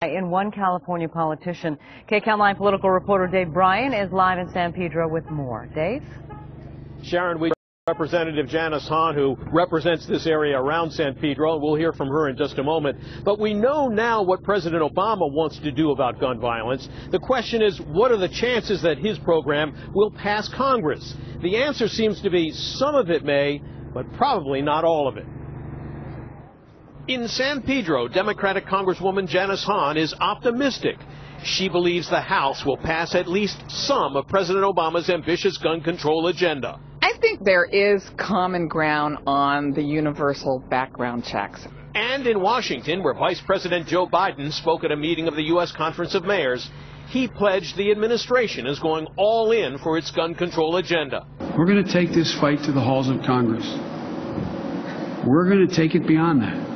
In one California politician. KCAL9 political reporter Dave Bryan is live in San Pedro with more. Dave? Sharon, we Representative Janice Hahn, who represents this area around San Pedro, and we'll hear from her in just a moment. But we know now what President Obama wants to do about gun violence. The question is, what are the chances that his program will pass Congress? The answer seems to be some of it may, but probably not all of it. In San Pedro, Democratic Congresswoman Janice Hahn is optimistic. She believes the House will pass at least some of President Obama's ambitious gun control agenda. I think there is common ground on the universal background checks. And in Washington, where Vice President Joe Biden spoke at a meeting of the U.S. Conference of Mayors, he pledged the administration is going all in for its gun control agenda. We're going to take this fight to the halls of Congress. We're going to take it beyond that.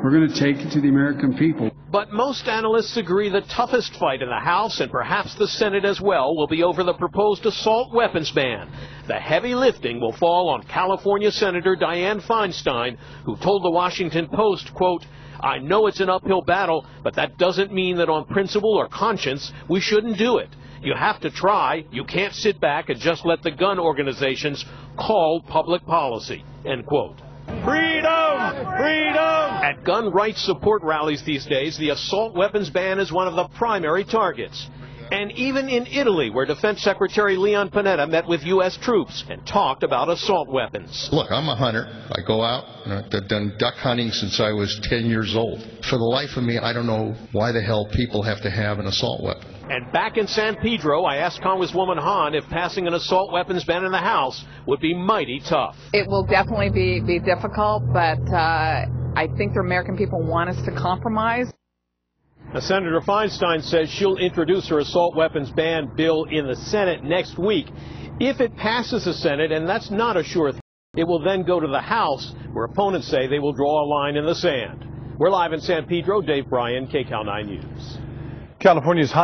We're going to take it to the American people. But most analysts agree the toughest fight in the House, and perhaps the Senate as well, will be over the proposed assault weapons ban. The heavy lifting will fall on California Senator Dianne Feinstein, who told the Washington Post, quote, "I know it's an uphill battle, but that doesn't mean that on principle or conscience we shouldn't do it. You have to try. You can't sit back and just let the gun organizations call public policy," end quote. Freedom! Freedom! At gun rights support rallies these days, the assault weapons ban is one of the primary targets. And even in Italy, where Defense Secretary Leon Panetta met with U.S. troops and talked about assault weapons. Look, I'm a hunter. I go out, and I've done duck hunting since I was 10 years old. For the life of me, I don't know why the hell people have to have an assault weapon. And back in San Pedro, I asked Congresswoman Hahn if passing an assault weapons ban in the House would be mighty tough. It will definitely be difficult, but I think the American people want us to compromise. Now, Senator Feinstein says she'll introduce her assault weapons ban bill in the Senate next week. If it passes the Senate, and that's not a sure thing, it will then go to the House, where opponents say they will draw a line in the sand. We're live in San Pedro. Dave Bryan, KCAL9 News. California's high